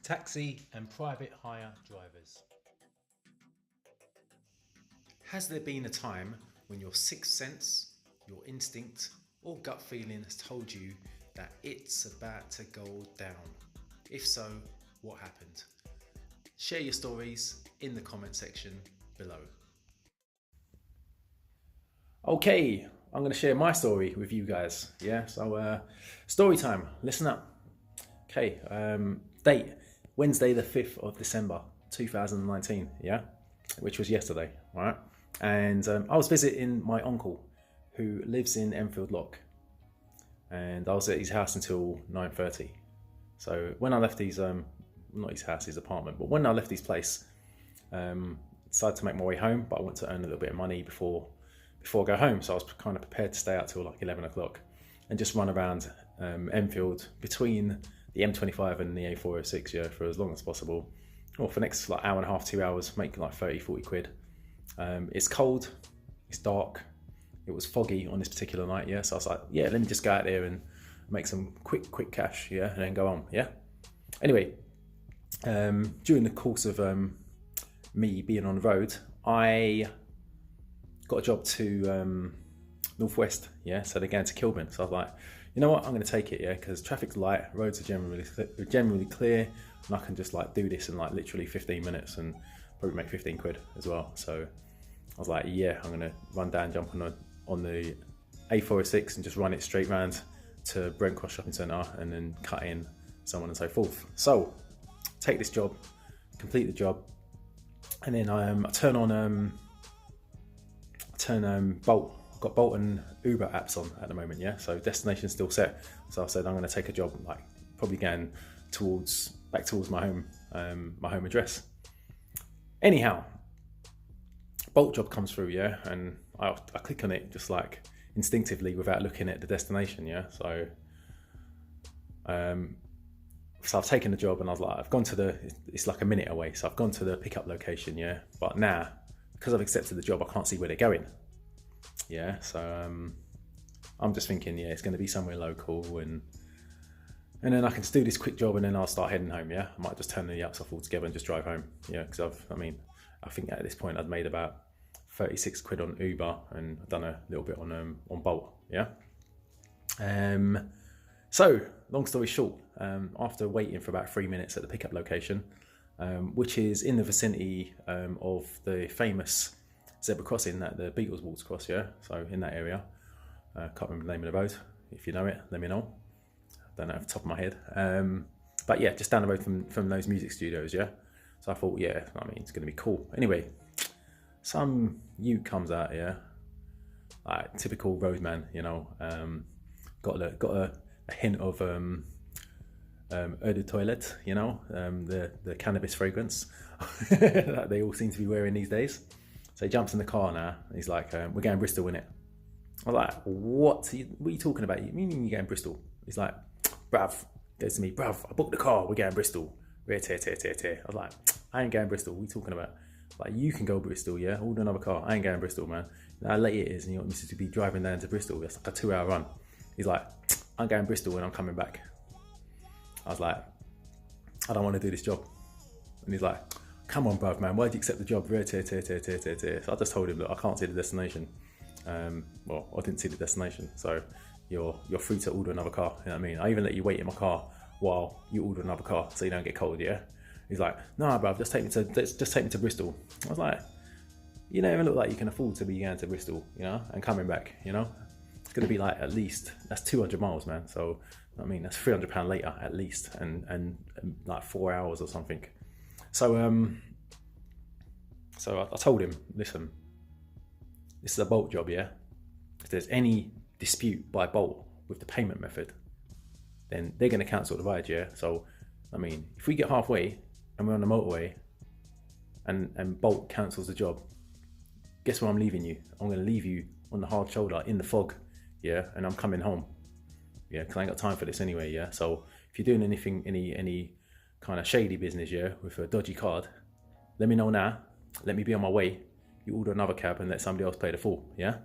taxi and private hire drivers. Has there been a time when your sixth sense, your instinct, or gut feeling has told you that it's about to go down? If so, what happened? Share your stories in the comment section below. Okay, I'm going to share my story with you guys. Yeah, so story time, listen up. Okay, date Wednesday the 5th of December 2019, yeah, which was yesterday, right? And I was visiting my uncle who lives in Enfield Lock, and I was at his house until 9:30. So when I left his, not his house, his apartment, but when I left his place, decided to make my way home, but I want to earn a little bit of money before I go home. So I was kind of prepared to stay out till like 11 o'clock and just run around Enfield between the M25 and the A406, yeah, for as long as possible, or for the next like hour and a half, 2 hours, making like 30-40 quid. It's cold, it's dark, it was foggy on this particular night, yeah, so I was like, yeah, let me just go out there and make some quick cash, yeah, and then go on, yeah. Anyway, during the course of me being on the road, I got a job to Northwest, yeah, so they're going to Kilburn. So I was like, you know what, I'm going to take it, yeah, because traffic's light, roads are generally clear, and I can just like do this in like literally 15 minutes and probably make 15 quid as well. So I was like, yeah, I'm going to run down, jump on the A406 and just run it straight round to Brent Cross Shopping Centre and then cut in, so on and so forth. So take this job, complete the job, and then I turn Bolt. I've got Bolt and Uber apps on at the moment, yeah, so destination's still set. So I said I'm going to take a job like probably going back towards my home address. Anyhow, Bolt job comes through, yeah, and I click on it just like instinctively without looking at the destination, yeah. So I've taken the job and I was like, I've gone to it's like a minute away, so I've gone to the pickup location, yeah. But now, because I've accepted the job, I can't see where they're going, yeah. So I'm just thinking, yeah, it's going to be somewhere local, and then I can just do this quick job and then I'll start heading home, yeah. I might just turn the apps off altogether and just drive home, yeah, because I think at this point I'd made about 36 quid on Uber and I've done a little bit on Bolt, yeah. So long story short, after waiting for about 3 minutes at the pickup location, which is in the vicinity of the famous zebra crossing that the Beatles walks across, yeah, so in that area, can't remember the name of the road. If you know it, let me know. I don't know off the top of my head, but yeah, just down the road from those music studios, yeah. So I thought, yeah, it's going to be cool. Anyway, some ute comes out, yeah, like typical roadman, you know, got a hint of eau de toilette, you know, the cannabis fragrance that they all seem to be wearing these days. So he jumps in the car now, and he's like, we're going Bristol, innit? I was like, what are you talking about? You mean you're going Bristol? He's like, bruv, goes to me, bruv, I booked the car, we're going Bristol. I was like, I ain't going Bristol, what are you talking about? Like, you can go Bristol, yeah, order another car, I ain't going Bristol, man. You know how late it is and you want me to be driving down to Bristol, that's like a 2-hour run. He's like, I'm going Bristol and I'm coming back. I was like, I don't want to do this job. And he's like, come on, bruv, man, why'd you accept the job? So I just told him, look, I can't see the destination. Well, I didn't see the destination, so you're free to order another car, you know what I mean? I even let you wait in my car while you order another car so you don't get cold, yeah? He's like, no, bruv, just take me to Bristol. I was like, you don't even look like you can afford to be going to Bristol, you know, and coming back, you know? It's going to be like, at least, that's 200 miles, man. So, I mean, that's £300 later, at least, and like 4 hours or something. So, I told him, listen, this is a Bolt job, yeah? If there's any dispute by Bolt with the payment method, then they're going to cancel the ride, yeah? So, I mean, if we get halfway and we're on the motorway and Bolt cancels the job, guess where I'm leaving you? I'm going to leave you on the hard shoulder in the fog, yeah? And I'm coming home, yeah? Because I ain't got time for this anyway, yeah? So if you're doing anything, any kind of shady business, yeah, with a dodgy card, let me know now. Let me be on my way. You order another cab and let somebody else pay the full, yeah?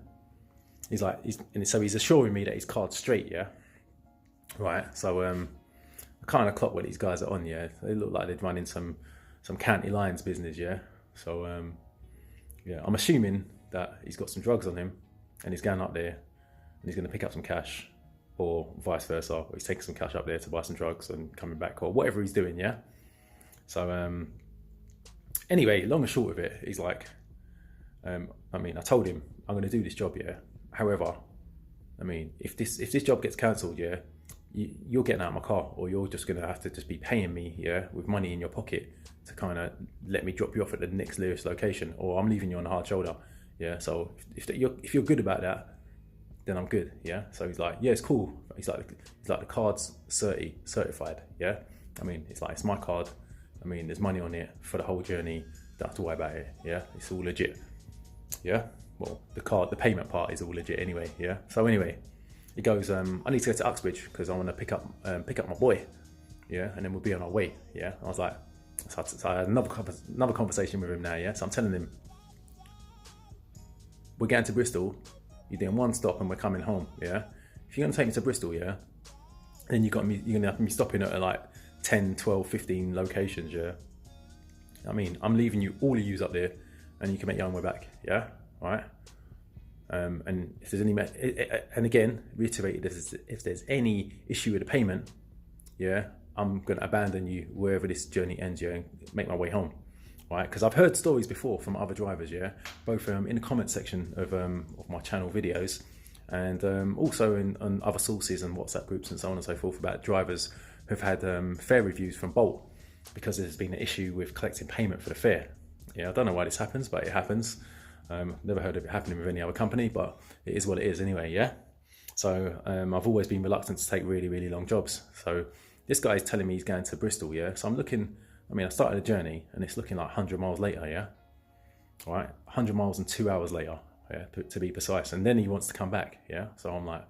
He's like, so he's assuring me that his card's straight, yeah? Right, so I kind of clock what these guys are on, yeah. They look like they'd run in some county lines business, yeah. So yeah, I'm assuming that he's got some drugs on him and he's going up there and he's going to pick up some cash, or vice versa, or he's taking some cash up there to buy some drugs and coming back, or whatever he's doing, yeah. So anyway, long and short of it, he's like, I mean, I told him I'm going to do this job, yeah. However, I mean, if this job gets cancelled, yeah, you're getting out of my car, or you're just going to have to just be paying me, yeah, with money in your pocket to kind of let me drop you off at the next nearest location, or I'm leaving you on the hard shoulder, yeah. So if you're good about that, then I'm good, yeah. So he's like, yeah, it's cool. He's like the card's certified, yeah. I mean, it's like, it's my card. I mean, there's money on it for the whole journey. Don't have to worry about it, yeah. It's all legit, yeah. Well, the payment part is all legit anyway, yeah. So anyway, he goes, I need to go to Uxbridge because I want to pick up my boy, yeah, and then we'll be on our way, yeah. I was like, so I had another conversation with him now, yeah. So I'm telling him, we're going to Bristol. You're doing one stop and we're coming home, yeah. If you're gonna take me to Bristol, yeah, then you're gonna have me stopping at like 10, 12, 15 locations, yeah. I mean, I'm leaving you, all of yous up there, and you can make your own way back, yeah. All right. And if there's any, and again, reiterated, if there's any issue with the payment, yeah, I'm gonna abandon you wherever this journey ends, yeah, and make my way home, right? Because I've heard stories before from other drivers, yeah, both in the comment section of my channel videos, and also on other sources and WhatsApp groups and so on and so forth, about drivers who've had fare reviews from Bolt because there's been an issue with collecting payment for the fare. Yeah, I don't know why this happens, but it happens. Never heard of it happening with any other company, but it is what it is anyway, yeah? So I've always been reluctant to take really, really long jobs. So this guy is telling me he's going to Bristol, yeah? So I'm looking, I mean, I started a journey and it's looking like 100 miles later, yeah? All right, 100 miles and 2 hours later, yeah, to be precise. And then he wants to come back, yeah? So I'm like,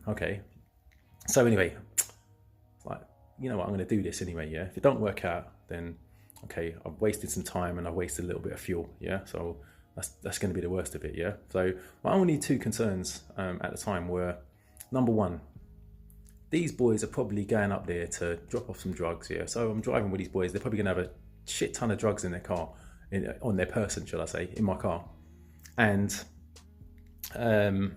okay. So anyway, like, you know what, I'm gonna do this anyway, yeah? If it don't work out, then okay, I've wasted some time and I've wasted a little bit of fuel, yeah? So that's going to be the worst of it, yeah? So my only two concerns at the time were, number one, these boys are probably going up there to drop off some drugs, yeah? So I'm driving with these boys, they're probably going to have a shit ton of drugs in their car, on their person, shall I say, in my car. And the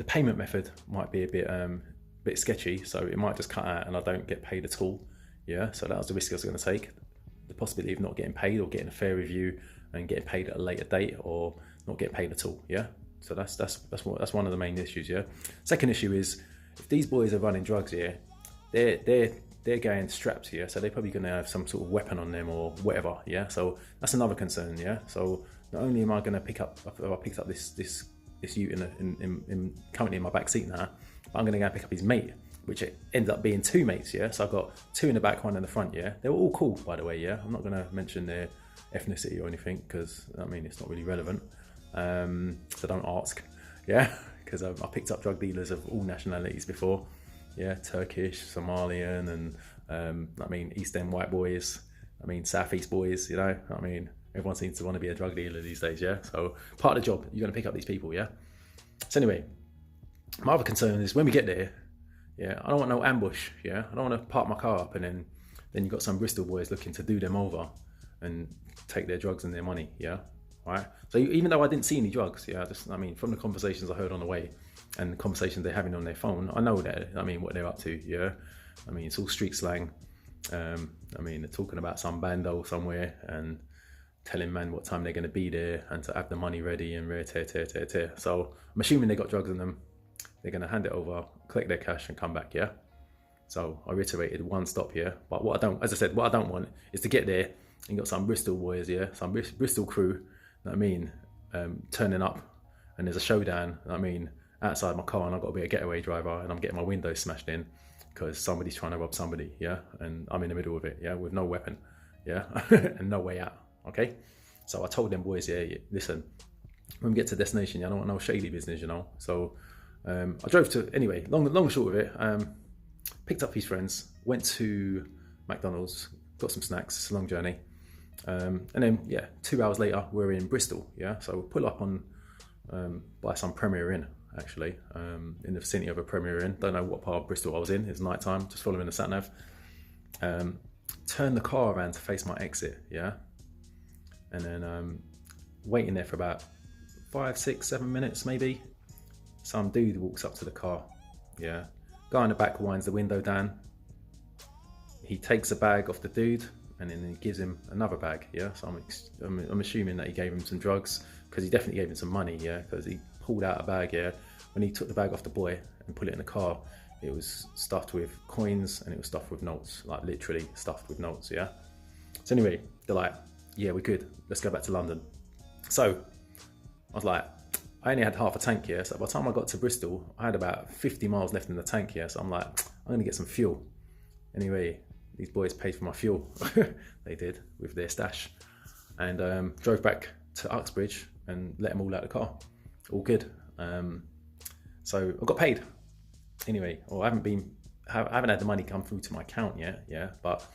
payment method might be a bit sketchy, so it might just cut out and I don't get paid at all, yeah? So that was the risk I was going to take, the possibility of not getting paid or getting a fare review and getting paid at a later date, or not getting paid at all, yeah. So that's one of the main issues, yeah. Second issue is, if these boys are running drugs, yeah, they're going strapped here, so they're probably going to have some sort of weapon on them or whatever, yeah. So that's another concern, yeah. So not only am I going to picked up this ute currently in my back seat now, but I'm going to go pick up his mate, which it ended up being two mates, yeah. So I've got two in the back, one in the front, yeah. They were all cool, by the way, yeah. I'm not going to mention their ethnicity or anything because I mean it's not really relevant, so don't ask, yeah, because I picked up drug dealers of all nationalities before, yeah, Turkish, Somalian, and I mean East End white boys, I mean Southeast boys, you know, I mean everyone seems to want to be a drug dealer these days, yeah. So part of the job, you're going to pick up these people, yeah. So anyway, my other concern is when we get there, yeah, I don't want no ambush, yeah. I don't want to park my car up and then you've got some Bristol boys looking to do them over and take their drugs and their money, yeah, right? So even though I didn't see any drugs, yeah, I mean, from the conversations I heard on the way and the conversations they're having on their phone, I know that, I mean, what they're up to, yeah? I mean, it's all street slang. I mean, they're talking about some bando somewhere and telling man what time they're going to be there and to have the money ready and tear. So I'm assuming they got drugs in them. They're going to hand it over, collect their cash and come back, yeah? So I reiterated one stop here, but what I don't want is to get there and got some Bristol boys, yeah, some Bristol crew, you know what I mean, turning up and there's a showdown, you know what I mean, outside my car and I've got to be a getaway driver and I'm getting my windows smashed in because somebody's trying to rob somebody, yeah, and I'm in the middle of it, yeah, with no weapon, yeah, and no way out, okay? So I told them boys, yeah, listen, when we get to destination, I don't want no shady business, you know. So I drove to, anyway, long and short of it, picked up his friends, went to McDonald's, got some snacks, it's a long journey. And then, yeah, 2 hours later, we're in Bristol, yeah? So we'll pull up on, by some Premier Inn, actually, in the vicinity of a Premier Inn. Don't know what part of Bristol I was in. It's night time, just following the sat nav. Turned the car around to face my exit, yeah, and then waiting there for about 5, 6, 7 minutes maybe. Some dude walks up to the car, yeah. Guy in the back winds the window down. He takes a bag off the dude and then he gives him another bag, yeah. So I'm assuming that he gave him some drugs, because he definitely gave him some money, yeah, because he pulled out a bag, yeah. When he took the bag off the boy and put it in the car, it was stuffed with coins and it was stuffed with notes, like literally stuffed with notes, yeah. So anyway, they're like, yeah, we're good, let's go back to London. So I was like, I only had half a tank here, so by the time I got to Bristol, I had about 50 miles left in the tank here. So I'm like, I'm gonna get some fuel. Anyway, these boys paid for my fuel. They did, with their stash. And drove back to Uxbridge and let them all out of the car. All good. So I got paid. Anyway, or I haven't had the money come through to my account yet, yeah. But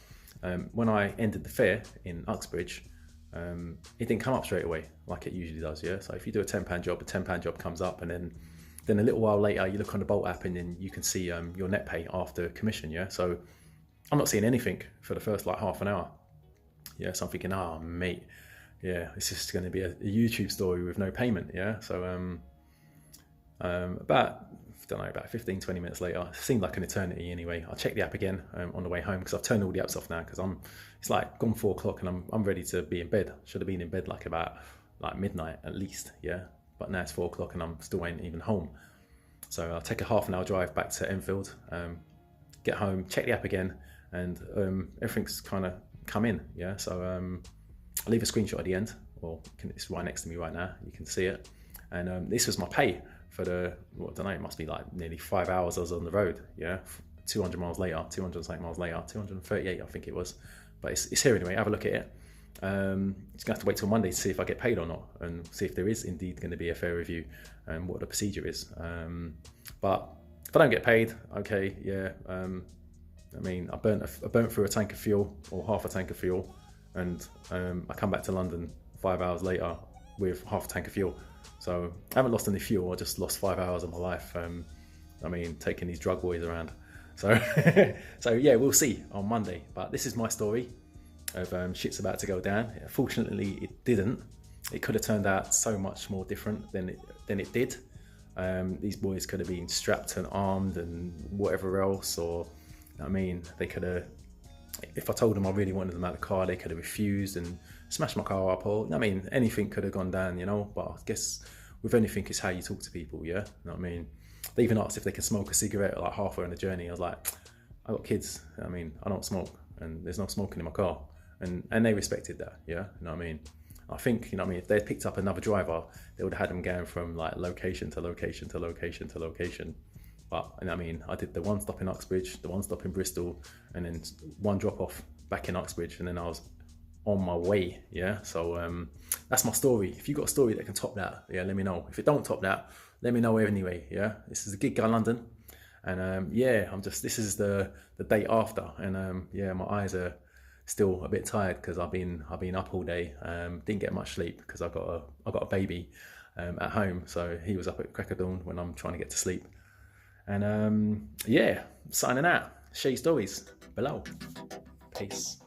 when I ended the fare in Uxbridge, it didn't come up straight away like it usually does, yeah. So if you do a £10 job, a £10 job comes up, and then a little while later you look on the Bolt app and then you can see your net pay after commission, yeah. So I'm not seeing anything for the first like half an hour, yeah. So I'm thinking, oh mate, yeah, it's just going to be a YouTube story with no payment, yeah. So about 15-20 minutes later, it seemed like an eternity anyway. I checked the app again on the way home, because I've turned all the apps off now, because it's like gone 4 o'clock and I'm ready to be in bed. Should have been in bed like about midnight at least, yeah. But now it's 4 o'clock and I'm still ain't even home. So I'll take a half an hour drive back to Enfield, get home, check the app again, and everything's kind of come in, yeah. So I'll leave a screenshot at the end, or it's right next to me right now, you can see it. And this was my pay for the, I don't know, it must be like nearly 5 hours I was on the road, yeah. 200 miles later, 208 miles later, 238 I think it was. But it's here anyway, have a look at it. Just gonna have to wait till Monday to see if I get paid or not, and see if there is indeed going to be a fair review and what the procedure is. But if I don't get paid, okay, yeah. I mean, I burnt through a tank of fuel, or half a tank of fuel, and I come back to London 5 hours later with half a tank of fuel. So I haven't lost any fuel, I just lost 5 hours of my life. I mean, taking these drug boys around. So, so yeah, we'll see on Monday. But this is my story of shit's about to go down. Fortunately, it didn't. It could have turned out so much more different than it did. These boys could have been strapped and armed and whatever else, or I mean, they could have. If I told them I really wanted them out of the car, they could have refused and smashed my car up, or I mean, anything could have gone down, you know. But I guess with anything, it's how you talk to people, yeah. You know what I mean? They even asked if they can smoke a cigarette like halfway on the journey. I was like, I got kids. I mean, I don't smoke, and there's no smoking in my car, and they respected that, yeah. You know what I mean? I think, you know what I mean, if they'd picked up another driver, they would have had them going from like location to location to location to location. But I mean, I did the one stop in Uxbridge, the one stop in Bristol, and then one drop off back in Uxbridge, and then I was on my way, yeah. So that's my story. If you got a story that can top that, yeah, let me know. If it don't top that, let me know anyway, yeah. This is a gig guy London, and yeah, this is the day after, and yeah, my eyes are still a bit tired because I've been up all day. Didn't get much sleep because I got a baby at home, so he was up at crack of dawn when I'm trying to get to sleep. And yeah, signing out. Share your stories below. Peace.